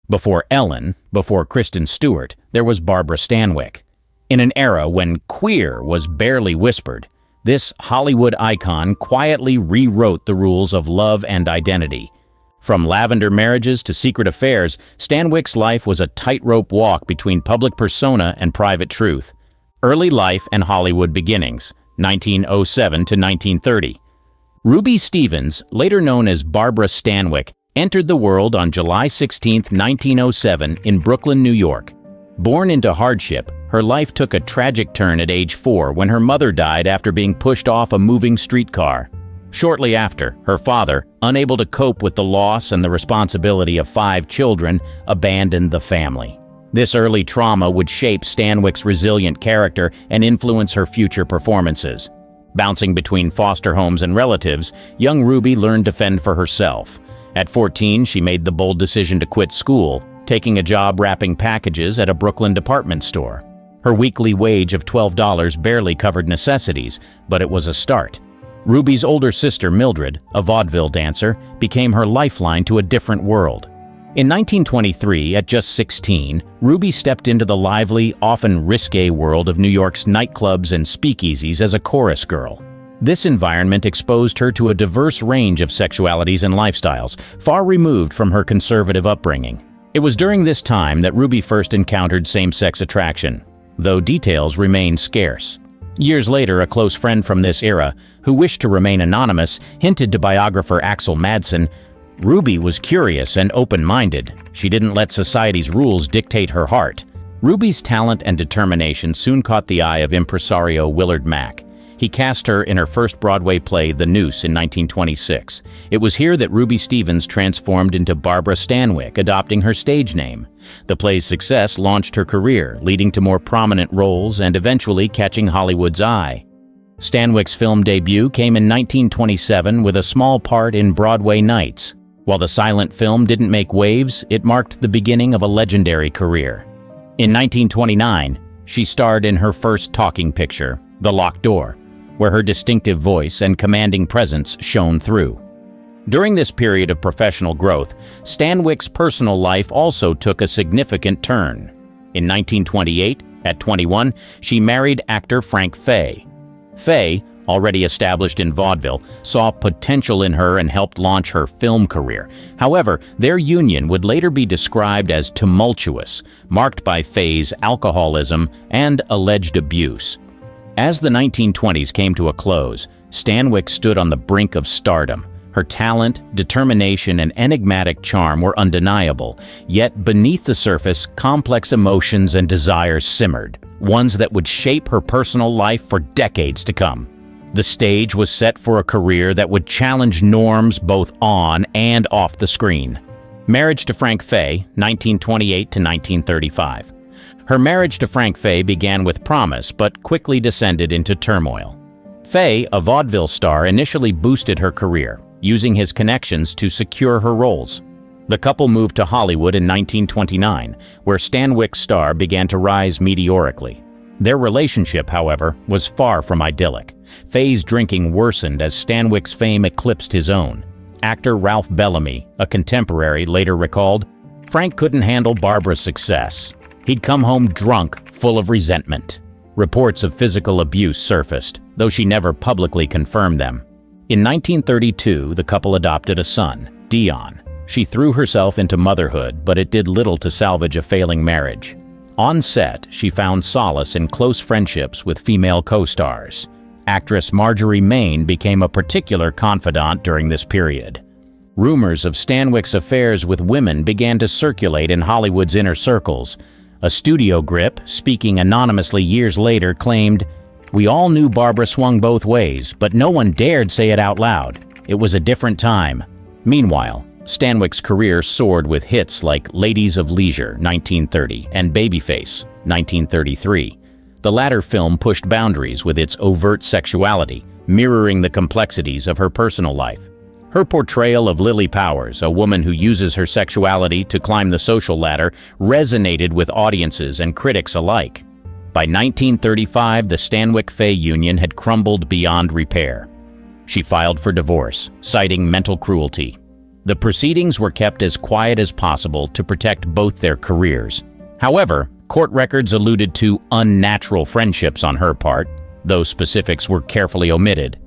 Before Ellen, before Kristen Stewart, there was Barbara Stanwyck. In an era when queer was barely whispered, this Hollywood icon quietly rewrote the rules of love and identity. From Lavender Marriages to Secret Affairs, Stanwyck's life was a tightrope walk between public persona and private truth. Early life and Hollywood beginnings, 1907 to 1930. Ruby Stevens, later known as Barbara Stanwyck, entered the world on July 16, 1907 in Brooklyn, New York. Born into hardship, her life took a tragic turn at age 4 when her mother died after being pushed off a moving streetcar. Shortly after, her father, unable to cope with the loss and the responsibility of 5 children, abandoned the family. This early trauma would shape Stanwyck's resilient character and influence her future performances. Bouncing between foster homes and relatives, young Ruby learned to fend for herself. At 14, she made the bold decision to quit school, taking a job wrapping packages at a Brooklyn department store. Her weekly wage of $12 barely covered necessities, but it was a start. Ruby's older sister Mildred, a vaudeville dancer, became her lifeline to a different world. In 1923, at just 16, Ruby stepped into the lively, often risque world of New York's nightclubs and speakeasies as a chorus girl. This environment exposed her to a diverse range of sexualities and lifestyles, far removed from her conservative upbringing. It was during this time that Ruby first encountered same-sex attraction, though details remain scarce. Years later, a close friend from this era, who wished to remain anonymous, hinted to biographer Axel Madsen, "Ruby was curious and open-minded. She didn't let society's rules dictate her heart." Ruby's talent and determination soon caught the eye of impresario Willard Mack. He cast her in her first Broadway play, The Noose, in 1926. It was here that Ruby Stevens transformed into Barbara Stanwyck, adopting her stage name. The play's success launched her career, leading to more prominent roles and eventually catching Hollywood's eye. Stanwyck's film debut came in 1927 with a small part in Broadway Nights. While the silent film didn't make waves, it marked the beginning of a legendary career. In 1929, she starred in her first talking picture, The Locked Door, where her distinctive voice and commanding presence shone through. During this period of professional growth, Stanwyck's personal life also took a significant turn. In 1928, at 21, she married actor Frank Fay. Fay, already established in vaudeville, saw potential in her and helped launch her film career. However, their union would later be described as tumultuous, marked by Fay's alcoholism and alleged abuse. As the 1920s came to a close, Stanwyck stood on the brink of stardom. Her talent, determination, and enigmatic charm were undeniable, yet beneath the surface, complex emotions and desires simmered, ones that would shape her personal life for decades to come. The stage was set for a career that would challenge norms both on and off the screen. Marriage to Frank Fay, 1928 to 1935. Her marriage to Frank Fay began with promise, but quickly descended into turmoil. Fay, a vaudeville star, initially boosted her career, using his connections to secure her roles. The couple moved to Hollywood in 1929, where Stanwyck's star began to rise meteorically. Their relationship, however, was far from idyllic. Fay's drinking worsened as Stanwyck's fame eclipsed his own. Actor Ralph Bellamy, a contemporary, later recalled, "Frank couldn't handle Barbara's success. He'd come home drunk, full of resentment." Reports of physical abuse surfaced, though she never publicly confirmed them. In 1932, the couple adopted a son, Dion. She threw herself into motherhood, but it did little to salvage a failing marriage. On set, she found solace in close friendships with female co-stars. Actress Marjorie Main became a particular confidant during this period. Rumors of Stanwyck's affairs with women began to circulate in Hollywood's inner circles. A studio grip, speaking anonymously years later, claimed, "We all knew Barbara swung both ways, but no one dared say it out loud. It was a different time." Meanwhile, Stanwyck's career soared with hits like Ladies of Leisure, 1930, and Babyface, 1933. The latter film pushed boundaries with its overt sexuality, mirroring the complexities of her personal life. Her portrayal of Lily Powers, a woman who uses her sexuality to climb the social ladder, resonated with audiences and critics alike. By 1935, the Stanwyck-Fay union had crumbled beyond repair. She filed for divorce, citing mental cruelty. The proceedings were kept as quiet as possible to protect both their careers. However, court records alluded to unnatural friendships on her part. Those specifics were carefully omitted.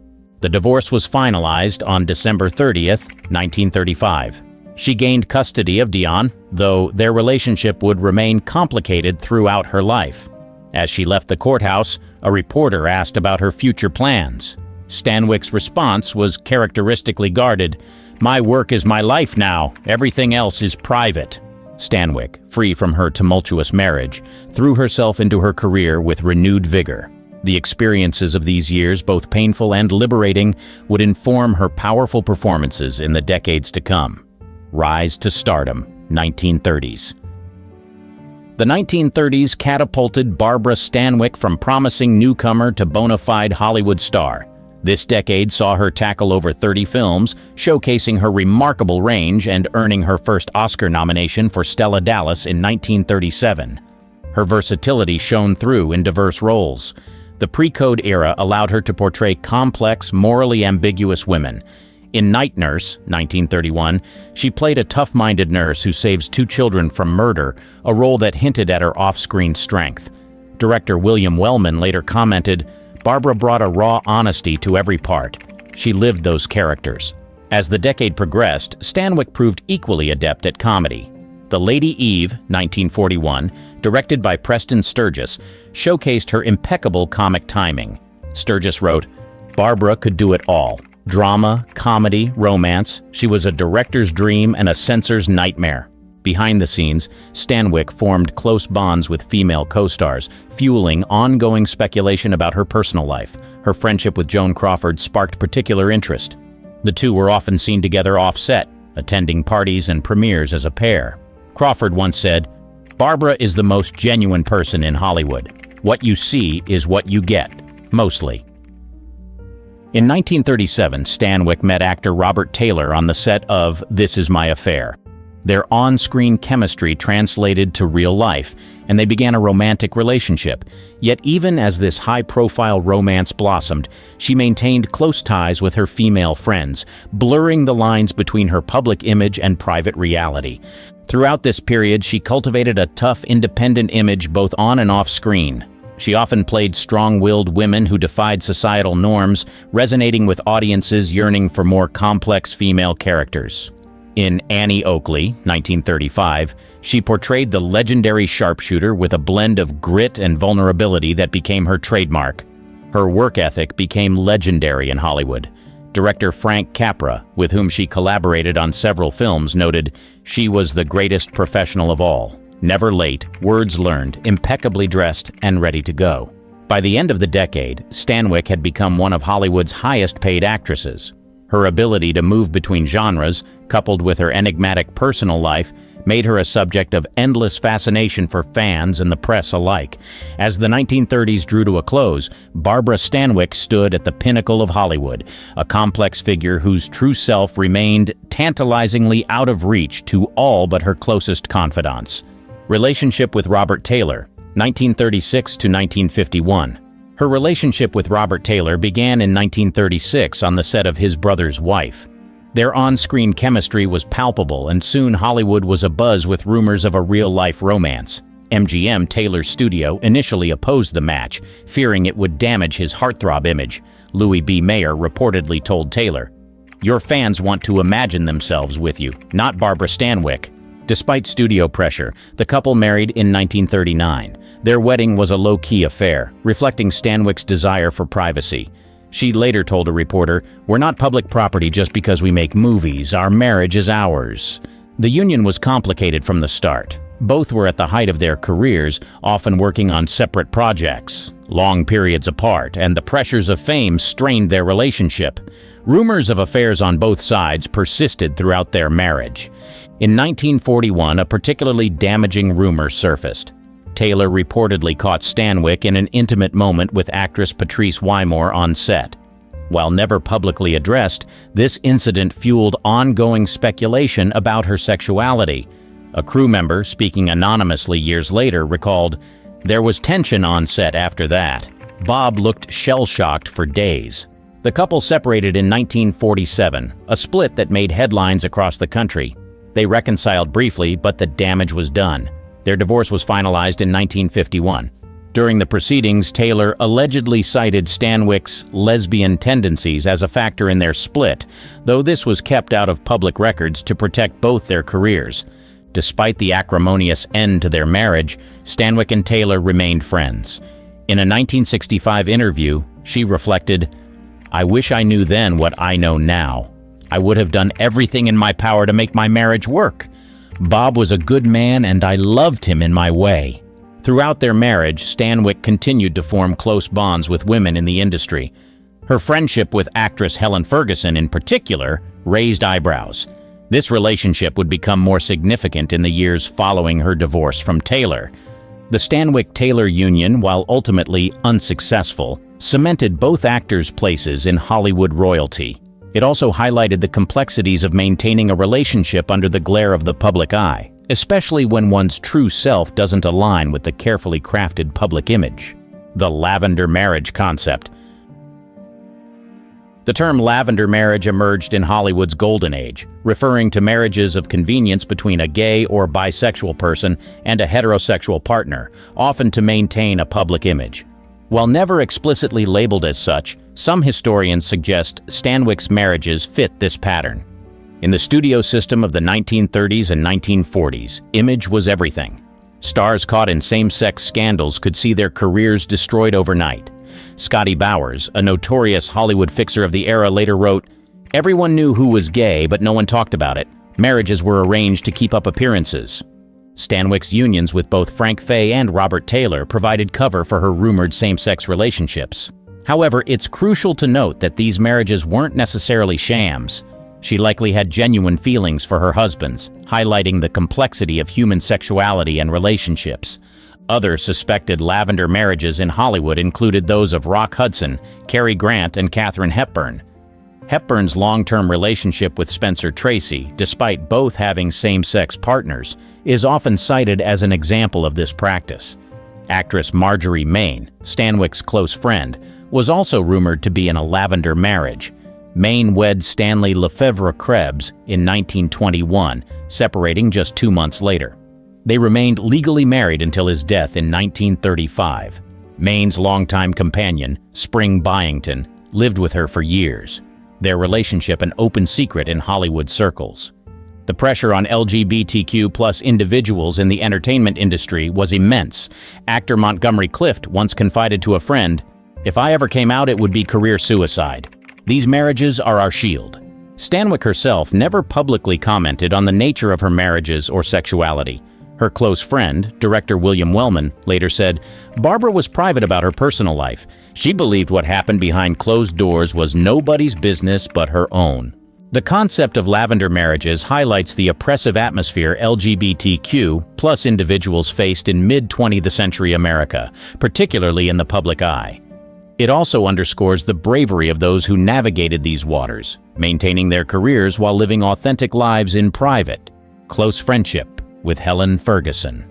The divorce was finalized on December 30th, 1935. She gained custody of Dion, though their relationship would remain complicated throughout her life. As she left the courthouse, a reporter asked about her future plans. Stanwyck's response was characteristically guarded. "My work is my life now. Everything else is private." Stanwyck, free from her tumultuous marriage, threw herself into her career with renewed vigor. The experiences of these years, both painful and liberating, would inform her powerful performances in the decades to come. Rise to Stardom, 1930s. The 1930s catapulted Barbara Stanwyck from promising newcomer to bona fide Hollywood star. This decade saw her tackle over 30 films, showcasing her remarkable range and earning her first Oscar nomination for Stella Dallas in 1937. Her versatility shone through in diverse roles. The pre-code era allowed her to portray complex, morally ambiguous women. In Night Nurse, 1931, she played a tough-minded nurse who saves 2 children from murder, a role that hinted at her off-screen strength. Director William Wellman later commented, "Barbara brought a raw honesty to every part. She lived those characters." As the decade progressed, Stanwyck proved equally adept at comedy. The Lady Eve, 1941, directed by Preston Sturges, showcased her impeccable comic timing. Sturges wrote, "Barbara could do it all. Drama, comedy, romance. She was a director's dream and a censor's nightmare." Behind the scenes, Stanwyck formed close bonds with female co-stars, fueling ongoing speculation about her personal life. Her friendship with Joan Crawford sparked particular interest. The two were often seen together off-set, attending parties and premieres as a pair. Crawford once said, "Barbara is the most genuine person in Hollywood. What you see is what you get, mostly." In 1937, Stanwyck met actor Robert Taylor on the set of This Is My Affair. Their on-screen chemistry translated to real life, and they began a romantic relationship. Yet even as this high-profile romance blossomed, she maintained close ties with her female friends, blurring the lines between her public image and private reality. Throughout this period, she cultivated a tough, independent image both on and off screen. She often played strong-willed women who defied societal norms, resonating with audiences yearning for more complex female characters. In Annie Oakley, 1935, she portrayed the legendary sharpshooter with a blend of grit and vulnerability that became her trademark. Her work ethic became legendary in Hollywood. Director Frank Capra, with whom she collaborated on several films, noted, "She was the greatest professional of all. Never late, words learned, impeccably dressed, and ready to go." By the end of the decade, Stanwyck had become one of Hollywood's highest-paid actresses. Her ability to move between genres, coupled with her enigmatic personal life, made her a subject of endless fascination for fans and the press alike. As the 1930s drew to a close, Barbara Stanwyck stood at the pinnacle of Hollywood, a complex figure whose true self remained tantalizingly out of reach to all but her closest confidants. Relationship with Robert Taylor, 1936 to 1951. Her relationship with Robert Taylor began in 1936 on the set of His Brother's Wife. Their on-screen chemistry was palpable, and soon Hollywood was abuzz with rumors of a real-life romance. MGM, Taylor's studio, initially opposed the match, fearing it would damage his heartthrob image. Louis B. Mayer reportedly told Taylor, "Your fans want to imagine themselves with you, not Barbara Stanwyck." Despite studio pressure, the couple married in 1939. Their wedding was a low-key affair, reflecting Stanwyck's desire for privacy. She later told a reporter, "We're not public property just because we make movies. Our marriage is ours." The union was complicated from the start. Both were at the height of their careers, often working on separate projects, long periods apart, and the pressures of fame strained their relationship. Rumors of affairs on both sides persisted throughout their marriage. In 1941, a particularly damaging rumor surfaced. Taylor reportedly caught Stanwyck in an intimate moment with actress Patrice Wymore on set. While never publicly addressed, this incident fueled ongoing speculation about her sexuality. A crew member, speaking anonymously years later, recalled, "There was tension on set after that. Bob looked shell-shocked for days." The couple separated in 1947, a split that made headlines across the country. They reconciled briefly, but the damage was done. Their divorce was finalized in 1951. During the proceedings, Taylor allegedly cited Stanwyck's lesbian tendencies as a factor in their split, though this was kept out of public records to protect both their careers. Despite the acrimonious end to their marriage, Stanwyck and Taylor remained friends. In a 1965 interview, she reflected, "I wish I knew then what I know now. I would have done everything in my power to make my marriage work. Bob was a good man and I loved him in my way." Throughout their marriage, Stanwyck continued to form close bonds with women in the industry. Her friendship with actress Helen Ferguson in particular raised eyebrows. This relationship would become more significant in the years following her divorce from Taylor. The Stanwyck-Taylor union, while ultimately unsuccessful, cemented both actors' places in Hollywood royalty. It also highlighted the complexities of maintaining a relationship under the glare of the public eye, especially when one's true self doesn't align with the carefully crafted public image. The lavender marriage concept. The term lavender marriage emerged in Hollywood's golden age, referring to marriages of convenience between a gay or bisexual person and a heterosexual partner, often to maintain a public image. While never explicitly labeled as such, some historians suggest Stanwyck's marriages fit this pattern. In the studio system of the 1930s and 1940s, image was everything. Stars caught in same-sex scandals could see their careers destroyed overnight. Scotty Bowers, a notorious Hollywood fixer of the era, later wrote, "Everyone knew who was gay, but no one talked about it. Marriages were arranged to keep up appearances." Stanwyck's unions with both Frank Fay and Robert Taylor provided cover for her rumored same-sex relationships. However, it's crucial to note that these marriages weren't necessarily shams. She likely had genuine feelings for her husbands, highlighting the complexity of human sexuality and relationships. Other suspected lavender marriages in Hollywood included those of Rock Hudson, Cary Grant, and Katharine Hepburn. Hepburn's long-term relationship with Spencer Tracy, despite both having same-sex partners, is often cited as an example of this practice. Actress Marjorie Main, Stanwyck's close friend, was also rumored to be in a lavender marriage. Main wed Stanley Lefevre Krebs in 1921, separating just 2 months later. They remained legally married until his death in 1935. Main's longtime companion, Spring Byington, lived with her for years, their relationship an open secret in Hollywood circles. The pressure on LGBTQ+ individuals in the entertainment industry was immense. Actor Montgomery Clift once confided to a friend, "If I ever came out, it would be career suicide. These marriages are our shield." Stanwyck herself never publicly commented on the nature of her marriages or sexuality. Her close friend, director William Wellman, later said, "Barbara was private about her personal life. She believed what happened behind closed doors was nobody's business but her own." The concept of lavender marriages highlights the oppressive atmosphere LGBTQ+ individuals faced in mid-20th century America, particularly in the public eye. It also underscores the bravery of those who navigated these waters, maintaining their careers while living authentic lives in private. Close friendship with Helen Ferguson.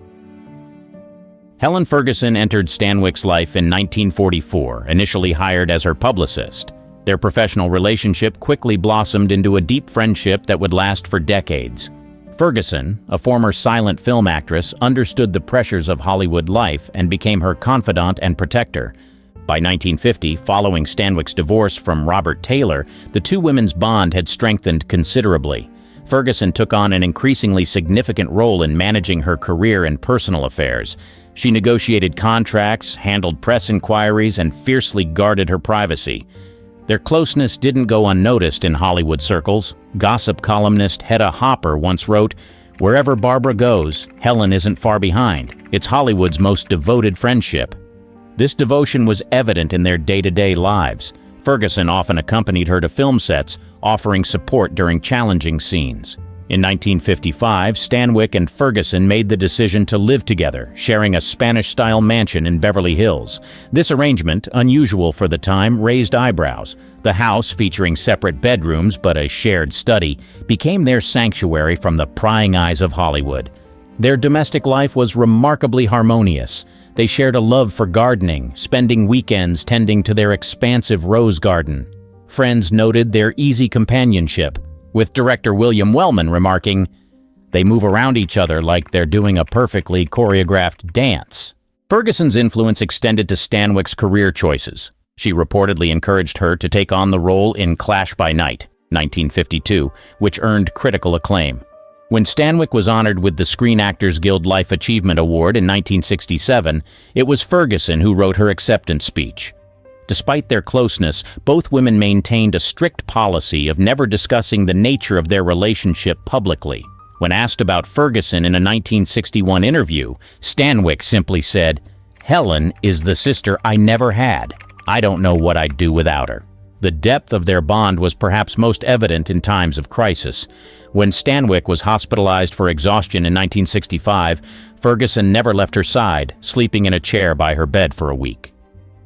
Helen Ferguson entered Stanwyck's life in 1944, initially hired as her publicist. Their professional relationship quickly blossomed into a deep friendship that would last for decades. Ferguson, a former silent film actress, understood the pressures of Hollywood life and became her confidant and protector. By 1950, following Stanwyck's divorce from Robert Taylor, the two women's bond had strengthened considerably. Ferguson took on an increasingly significant role in managing her career and personal affairs. She negotiated contracts, handled press inquiries, and fiercely guarded her privacy. Their closeness didn't go unnoticed in Hollywood circles. Gossip columnist Hedda Hopper once wrote, "Wherever Barbara goes, Helen isn't far behind. It's Hollywood's most devoted friendship." This devotion was evident in their day-to-day lives. Ferguson often accompanied her to film sets, offering support during challenging scenes. In 1955, Stanwyck and Ferguson made the decision to live together, sharing a Spanish-style mansion in Beverly Hills. This arrangement, unusual for the time, raised eyebrows. The house, featuring separate bedrooms but a shared study, became their sanctuary from the prying eyes of Hollywood. Their domestic life was remarkably harmonious. They shared a love for gardening, spending weekends tending to their expansive rose garden. Friends noted their easy companionship, with director William Wellman remarking, "They move around each other like they're doing a perfectly choreographed dance." Ferguson's influence extended to Stanwyck's career choices. She reportedly encouraged her to take on the role in Clash by Night, 1952, which earned critical acclaim. When Stanwyck was honored with the Screen Actors Guild Life Achievement Award in 1967, it was Ferguson who wrote her acceptance speech. Despite their closeness, both women maintained a strict policy of never discussing the nature of their relationship publicly. When asked about Ferguson in a 1961 interview, Stanwyck simply said, "Helen is the sister I never had. I don't know what I'd do without her." The depth of their bond was perhaps most evident in times of crisis. When Stanwyck was hospitalized for exhaustion in 1965, Ferguson never left her side, sleeping in a chair by her bed for a week.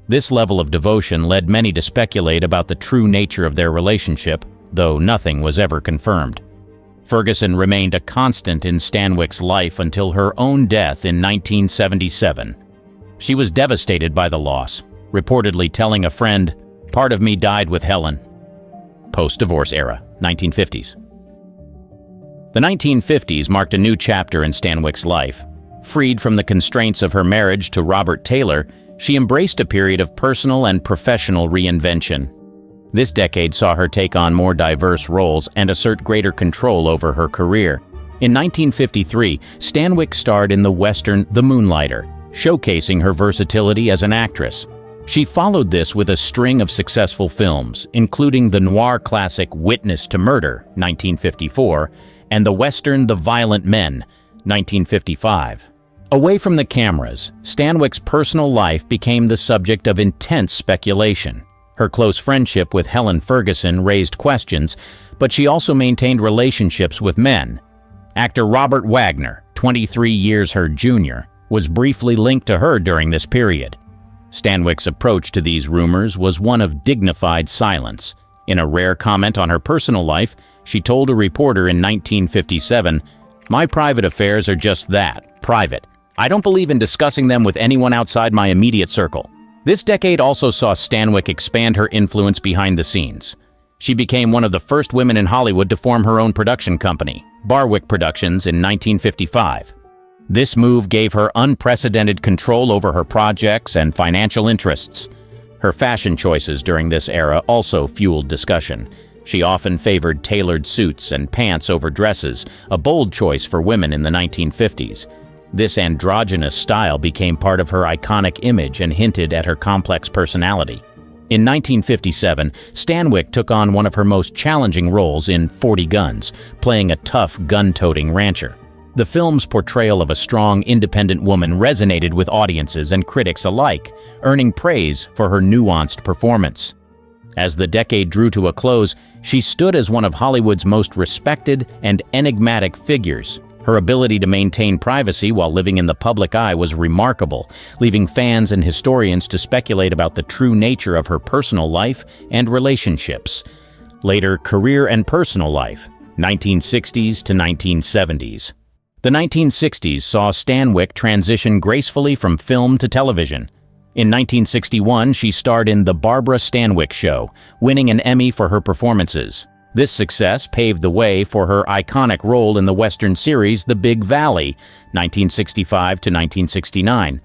This level of devotion led many to speculate about the true nature of their relationship, though nothing was ever confirmed. Ferguson remained a constant in Stanwyck's life until her own death in 1977. She was devastated by the loss, reportedly telling a friend, "Part of me died with Helen." Post-divorce era, 1950s. The 1950s marked a new chapter in Stanwyck's life. Freed from the constraints of her marriage to Robert Taylor, she embraced a period of personal and professional reinvention. This decade saw her take on more diverse roles and assert greater control over her career. In 1953, Stanwyck starred in the western The Moonlighter, showcasing her versatility as an actress. She followed this with a string of successful films, including the noir classic Witness to Murder, 1954, and the western The Violent Men, 1955. Away from the cameras, Stanwyck's personal life became the subject of intense speculation. Her close friendship with Helen Ferguson raised questions, but she also maintained relationships with men. Actor Robert Wagner, 23 years her junior, was briefly linked to her during this period. Stanwyck's approach to these rumors was one of dignified silence. In a rare comment on her personal life, she told a reporter in 1957, "My private affairs are just that, private. I don't believe in discussing them with anyone outside my immediate circle." This decade also saw Stanwyck expand her influence behind the scenes. She became one of the first women in Hollywood to form her own production company, Barwick Productions, in 1955. This move gave her unprecedented control over her projects and financial interests. Her fashion choices during this era also fueled discussion. She often favored tailored suits and pants over dresses, a bold choice for women in the 1950s. This androgynous style became part of her iconic image and hinted at her complex personality. In 1957, Stanwyck took on one of her most challenging roles in 40 Guns, playing a tough gun-toting rancher. The film's portrayal of a strong, independent woman resonated with audiences and critics alike, earning praise for her nuanced performance. As the decade drew to a close, she stood as one of Hollywood's most respected and enigmatic figures. Her ability to maintain privacy while living in the public eye was remarkable, leaving fans and historians to speculate about the true nature of her personal life and relationships. Later, career and personal life, 1960s to 1970s. The 1960s saw Stanwyck transition gracefully from film to television. In 1961, she starred in The Barbara Stanwyck Show, winning an Emmy for her performances. This success paved the way for her iconic role in the Western series The Big Valley, 1965 to 1969.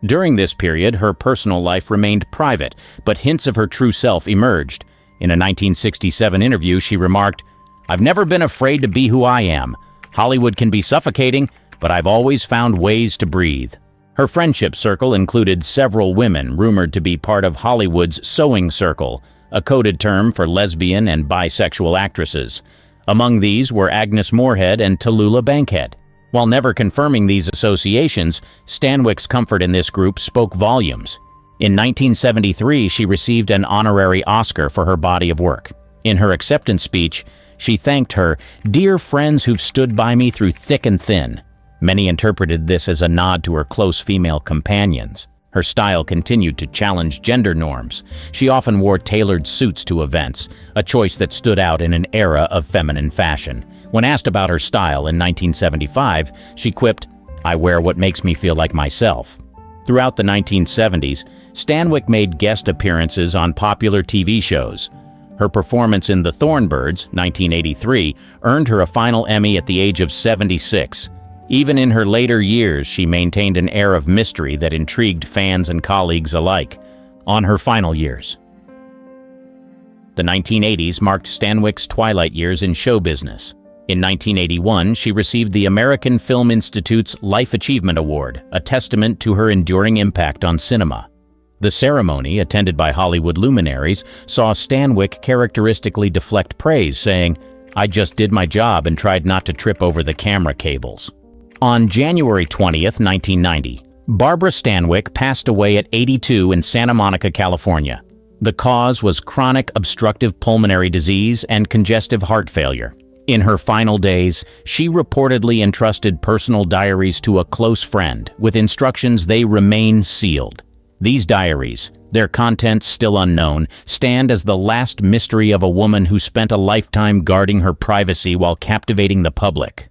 During this period, her personal life remained private, but hints of her true self emerged. In a 1967 interview, she remarked, "I've never been afraid to be who I am. Hollywood can be suffocating, but I've always found ways to breathe." Her friendship circle included several women rumored to be part of Hollywood's sewing circle, a coded term for lesbian and bisexual actresses. Among these were Agnes Moorehead and Tallulah Bankhead. While never confirming these associations, Stanwyck's comfort in this group spoke volumes. In 1973, she received an honorary Oscar for her body of work. In her acceptance speech, she thanked her, "Dear friends who've stood by me through thick and thin." Many interpreted this as a nod to her close female companions. Her style continued to challenge gender norms. She often wore tailored suits to events, a choice that stood out in an era of feminine fashion. When asked about her style in 1975, she quipped, "I wear what makes me feel like myself." Throughout the 1970s, Stanwyck made guest appearances on popular TV shows. Her performance in The Thornbirds, 1983, earned her a final Emmy at the age of 76. Even in her later years, she maintained an air of mystery that intrigued fans and colleagues alike. On her final years. The 1980s marked Stanwyck's twilight years in show business. In 1981, she received the American Film Institute's Life Achievement Award, a testament to her enduring impact on cinema. The ceremony, attended by Hollywood luminaries, saw Stanwyck characteristically deflect praise, saying, "I just did my job and tried not to trip over the camera cables." On January 20th, 1990, Barbara Stanwyck passed away at 82 in Santa Monica, California. The cause was chronic obstructive pulmonary disease and congestive heart failure. In her final days, she reportedly entrusted personal diaries to a close friend, with instructions they remain sealed. These diaries, their contents still unknown, stand as the last mystery of a woman who spent a lifetime guarding her privacy while captivating the public.